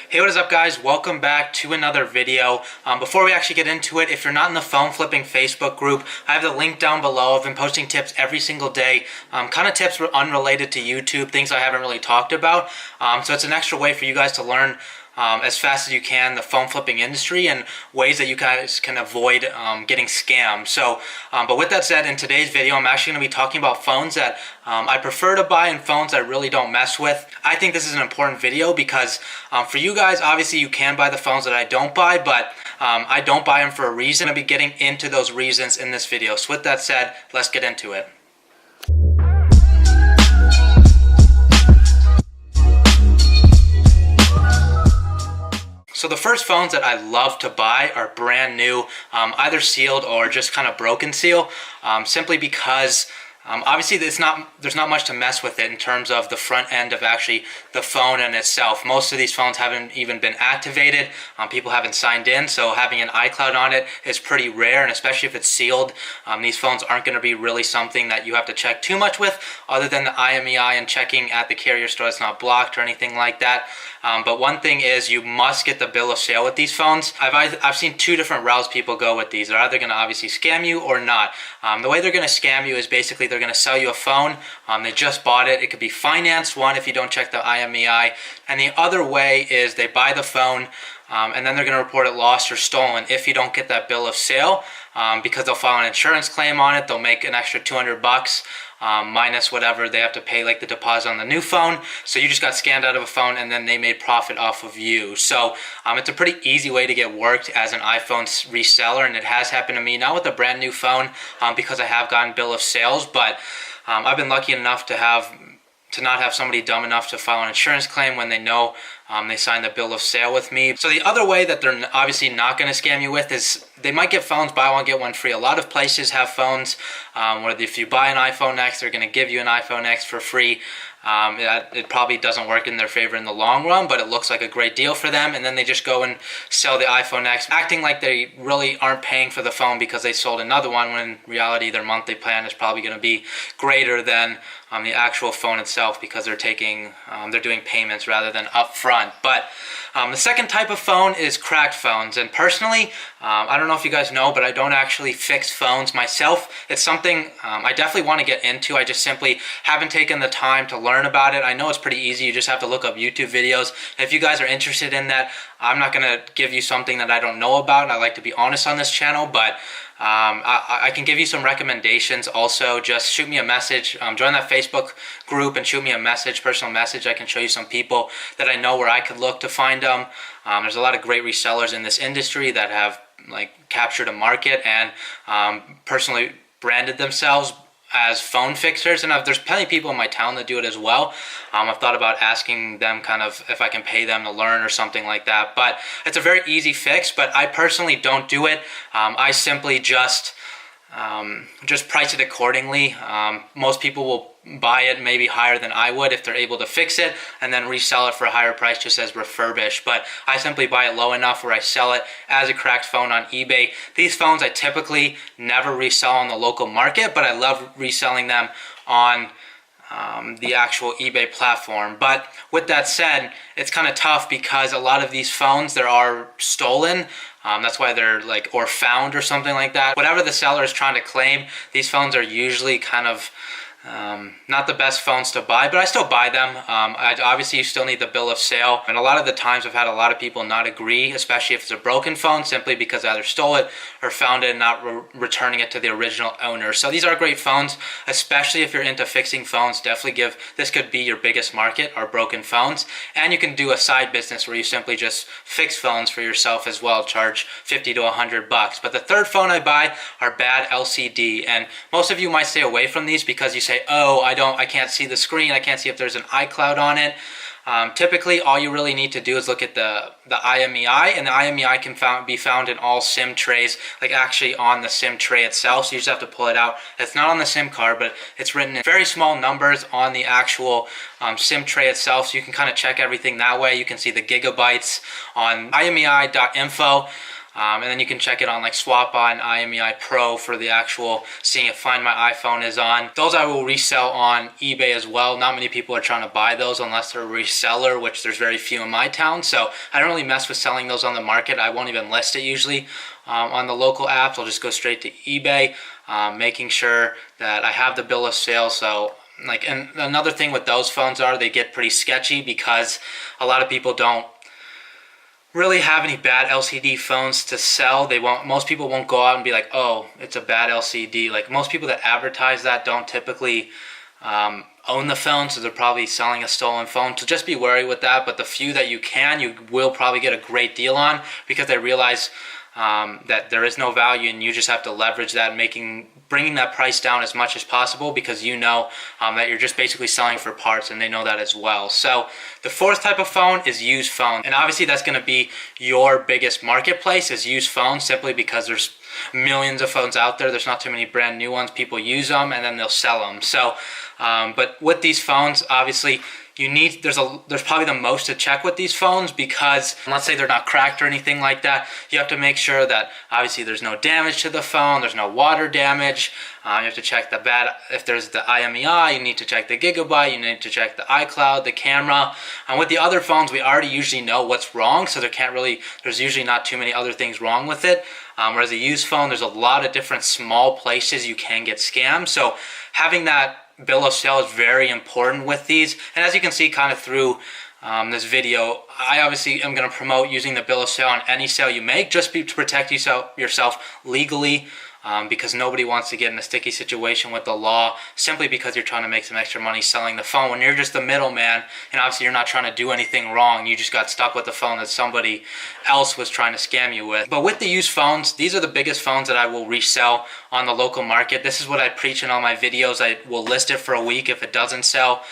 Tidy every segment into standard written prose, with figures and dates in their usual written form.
Hey, what is up guys? Welcome back to another video. Before we actually get into it, if you're not in the phone flipping Facebook group, I have the link down below. I've been posting tips every single day, kind of tips unrelated to YouTube, things I haven't really talked about. So it's an extra way for you guys to learn as fast as you can the phone flipping industry and ways that you guys can avoid getting scammed. So, but with that said, in today's video, I'm actually going to be talking about phones that I prefer to buy and phones I really don't mess with. I think this is an important video because for you guys, obviously you can buy the phones that I don't buy, but I don't buy them for a reason. I'm going to be getting into those reasons in this video. So with that said, let's get into it. So the first phones that I love to buy are brand new, either sealed or just kind of broken seal, simply because obviously there's not much to mess with it in terms of the front end of actually the phone in itself. Most of these phones haven't even been activated. People haven't signed in, so having an iCloud on it is pretty rare, and especially if it's sealed, these phones aren't going to be really something that you have to check too much with, other than the IMEI and checking at the carrier store it's not blocked or anything like that. But one thing is you must get the bill of sale with these phones. I've seen two different routes people go with these. They're either going to obviously scam you or not. The way they're going to scam you is basically they're going to sell you a phone. They just bought it. It could be financed, one, if you don't check the IMEI. And the other way is they buy the phone and then they're going to report it lost or stolen if you don't get that bill of sale, because they'll file an insurance claim on it. They'll make an extra $200 minus whatever they have to pay, like the deposit on the new phone. So you just got scammed out of a phone and then they made profit off of you. So it's a pretty easy way to get worked as an iPhone reseller, and it has happened to me, not with a brand new phone, because I have gotten bill of sales, but I've been lucky enough to not have somebody dumb enough to file an insurance claim when they know they signed the bill of sale with me. So the other way that they're obviously not going to scam you with is they might get phones buy one get one free. A lot of places have phones where if you buy an iPhone X, they're going to give you an iPhone X for free. It probably doesn't work in their favor in the long run, but it looks like a great deal for them, and then they just go and sell the iPhone X, acting like they really aren't paying for the phone because they sold another one, when in reality their monthly plan is probably going to be greater than the actual phone itself, because they're doing payments rather than upfront. But the second type of phone is cracked phones, and personally, I don't know if you guys know, but I don't actually fix phones myself. It's something I definitely want to get into. I just simply haven't taken the time to learn about it. I know it's pretty easy. You just have to look up YouTube videos. If you guys are interested in that, I'm not going to give you something that I don't know about, and I like to be honest on this channel, but I can give you some recommendations. Also, just shoot me a message, join that Facebook group and shoot me a message, personal message. I can show you some people that I know where I could look to find them. There's a lot of great resellers in this industry that have captured a market and personally branded themselves as phone fixers, and there's plenty of people in my town that do it as well. I've thought about asking them kind of if I can pay them to learn or something like that, but it's a very easy fix. But I personally don't do it. I simply just price it accordingly. Most people will buy it maybe higher than I would if they're able to fix it, and then resell it for a higher price just as refurbished. But I simply buy it low enough where I sell it as a cracked phone on eBay. These phones I typically never resell on the local market, but I love reselling them on the actual eBay platform. But with that said, it's kind of tough because a lot of these phones, there are stolen. That's why they're or found or something like that. Whatever the seller is trying to claim, these phones are usually kind of not the best phones to buy, but I still buy them. Obviously, you still need the bill of sale, and a lot of the times I've had a lot of people not agree, especially if it's a broken phone, simply because they either stole it or found it and not returning it to the original owner. So these are great phones, especially if you're into fixing phones. Definitely this could be your biggest market, are broken phones, and you can do a side business where you simply just fix phones for yourself as well, charge $50 to $100. But the third phone I buy are bad LCD, and most of you might stay away from these because you say, oh, I can't see the screen, I can't see if there's an iCloud on it. Typically, all you really need to do is look at the IMEI, and the IMEI can be found in all SIM trays, actually on the SIM tray itself, so you just have to pull it out. It's not on the SIM card, but it's written in very small numbers on the actual SIM tray itself, so you can kind of check everything that way. You can see the gigabytes on imei.info. And then you can check it on like Swappa and IMEI Pro for the actual seeing if Find My iPhone is on. Those I will resell on eBay as well. Not many people are trying to buy those unless they're a reseller, which there's very few in my town. So I don't really mess with selling those on the market. I won't even list it usually on the local apps. I'll just go straight to eBay, making sure that I have the bill of sale. So and another thing with those phones they get pretty sketchy because a lot of people don't really have any bad LCD phones to sell. Most people won't go out and be like, oh, it's a bad LCD. Like most people that advertise that don't typically own the phone, so they're probably selling a stolen phone. So just be wary with that. But the few that you will probably get a great deal on because they realize that there is no value, and you just have to leverage that, bringing that price down as much as possible because that you're just basically selling for parts, and they know that as well. So the fourth type of phone is used phone, and obviously that's going to be your biggest marketplace is used phones, simply because there's millions of phones out there. There's not too many brand new ones. People use them and then they'll sell them. So but with these phones, obviously there's probably the most to check with these phones because let's say they're not cracked or anything like that. You have to make sure that obviously there's no damage to the phone, there's no water damage. You have to check if there's the IMEI, you need to check the gigabyte, you need to check the iCloud, the camera. And with the other phones, we already usually know what's wrong, so there's usually not too many other things wrong with it. Whereas a used phone, there's a lot of different small places you can get scammed. So having that bill of sale is very important with these. And as you can see kind of through this video, I obviously am going to promote using the bill of sale on any sale you make, just to protect yourself legally, because nobody wants to get in a sticky situation with the law simply because you're trying to make some extra money selling the phone when you're just the middleman, and obviously you're not trying to do anything wrong. You just got stuck with the phone that somebody else was trying to scam you with. But with the used phones, these are the biggest phones that I will resell on the local market. This is what I preach in all my videos. I will list it for a week. If it doesn't sell,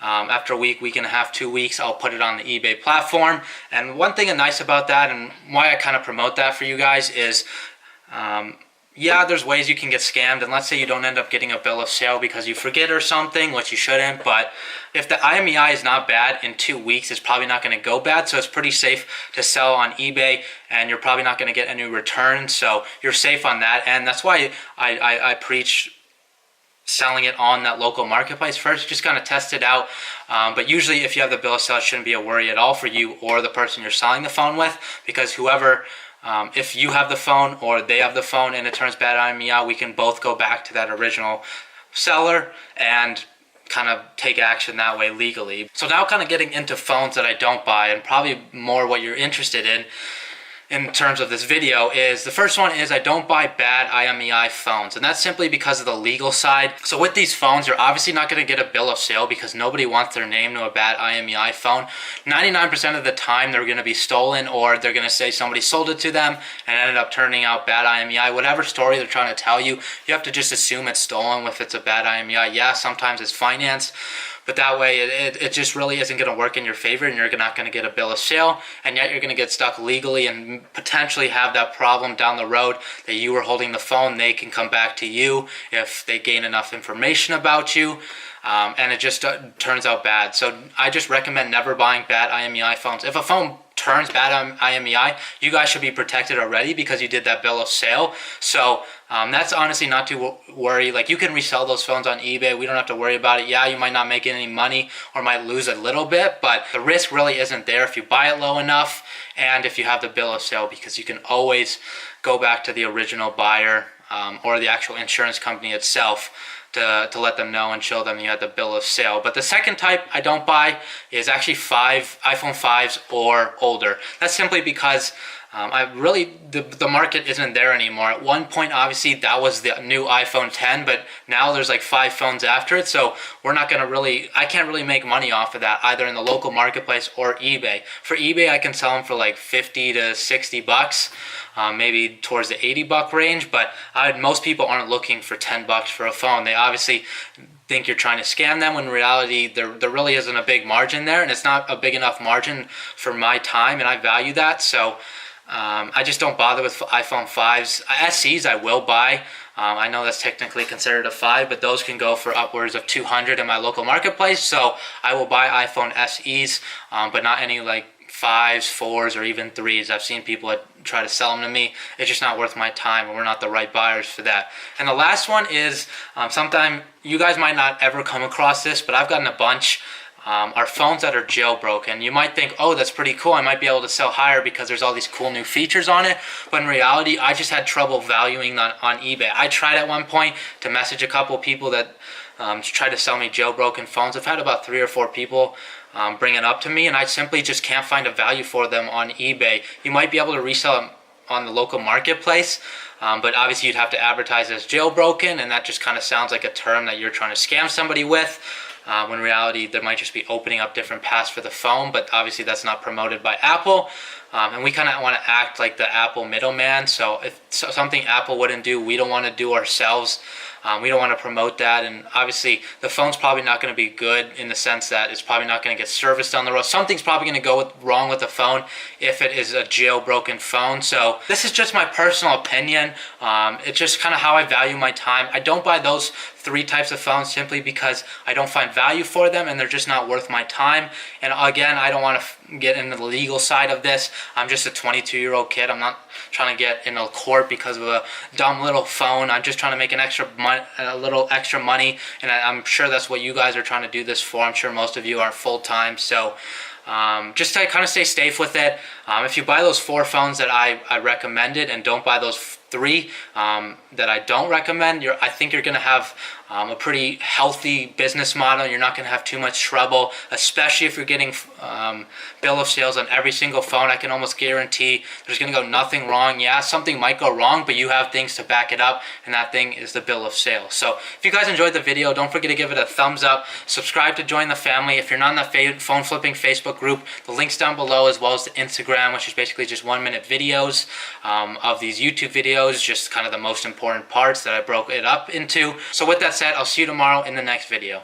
after a week and a half, 2 weeks, I'll put it on the eBay platform. And one thing nice about that, and why I kind of promote that for you guys, is yeah, there's ways you can get scammed, and let's say you don't end up getting a bill of sale because you forget or something, which you shouldn't. But if the IMEI is not bad, in 2 weeks it's probably not going to go bad, so it's pretty safe to sell on eBay, and you're probably not going to get any returns, so you're safe on that. And that's why I preach selling it on that local marketplace first. Just kind of test it out. But usually if you have the bill of sale, it shouldn't be a worry at all for you or the person you're selling the phone with, because if you have the phone or they have the phone and it turns bad IMEI, we can both go back to that original seller and kind of take action that way legally. So now kind of getting into phones that I don't buy, and probably more what you're interested in terms of this video, is the first one is I don't buy bad IMEI phones, and that's simply because of the legal side. So with these phones, you're obviously not going to get a bill of sale because nobody wants their name to a bad IMEI phone. 99% of the time they're going to be stolen, or they're going to say somebody sold it to them and ended up turning out bad IMEI. Whatever story they're trying to tell you, you have to just assume it's stolen if it's a bad IMEI. Yeah, sometimes it's financed, but that way it just really isn't going to work in your favor, and you're not going to get a bill of sale, and yet you're going to get stuck legally and potentially have that problem down the road that you were holding the phone. They can come back to you if they gain enough information about you, and it just turns out bad. So I just recommend never buying bad IMEI phones. If a phone turns bad IMEI, you guys should be protected already because you did that bill of sale. So that's honestly not to worry. Like, you can resell those phones on eBay. We don't have to worry about it. Yeah, you might not make any money or might lose a little bit, but the risk really isn't there if you buy it low enough and if you have the bill of sale, because you can always go back to the original buyer or the actual insurance company itself to let them know and show them you had the bill of sale. But the second type I don't buy is actually iPhone 5s or older. That's simply because the market isn't there anymore. At one point, obviously, that was the new iPhone 10, but now there's like 5 phones after it, so I can't really make money off of that, either in the local marketplace or eBay. For eBay, I can sell them for like 50 to 60 bucks, maybe towards the 80 buck range, but most people aren't looking for 10 bucks for a phone. They obviously think you're trying to scam them, when in reality there really isn't a big margin there, and it's not a big enough margin for my time, and I value that. So I just don't bother with iPhone 5s. SEs I will buy. I know that's technically considered a 5, but those can go for upwards of 200 in my local marketplace. So I will buy iPhone SEs, but not any like 5s, 4s, or even 3s. I've seen people that try to sell them to me. It's just not worth my time, and we're not the right buyers for that. And the last one is, sometime you guys might not ever come across this, but I've gotten a bunch. Are phones that are jailbroken. You might think, oh, that's pretty cool. I might be able to sell higher because there's all these cool new features on it. But in reality, I just had trouble valuing that on eBay. I tried at one point to message a couple of people that tried to sell me jailbroken phones. I've had about 3 or 4 people bring it up to me, and I simply just can't find a value for them on eBay. You might be able to resell them on the local marketplace, but obviously you'd have to advertise as jailbroken, and that just kind of sounds like a term that you're trying to scam somebody with. When in reality, there might just be opening up different paths for the phone, but obviously that's not promoted by Apple. And we kind of want to act like the Apple middleman. So if something Apple wouldn't do, we don't want to do ourselves. We don't want to promote that, and obviously the phone's probably not going to be good in the sense that it's probably not going to get serviced down the road. Something's probably going to go wrong with the phone if it is a jailbroken phone. So this is just my personal opinion. It's just kind of how I value my time. I don't buy those 3 types of phones simply because I don't find value for them and they're just not worth my time. And again, I don't want to get into the legal side of this. I'm just a 22-year-old kid. I'm not trying to get into court because of a dumb little phone. I'm just trying to make a little extra money, and I'm sure that's what you guys are trying to do this for. I'm sure most of you are full-time, so just to kind of stay safe with it. If you buy those 4 phones that I recommended and don't buy those 3 that I don't recommend, I think you're going to have a pretty healthy business model. You're not going to have too much trouble, especially if you're getting bill of sales on every single phone. I can almost guarantee there's going to go nothing wrong. Yeah, something might go wrong, but you have things to back it up, and that thing is the bill of sale. So if you guys enjoyed the video, don't forget to give it a thumbs up. Subscribe to join the family. If you're not in the phone flipping Facebook group, the link's down below, as well as the Instagram, which is basically just 1-minute videos of these YouTube videos, just kind of the most important parts that I broke it up into. So with that said, I'll see you tomorrow in the next video.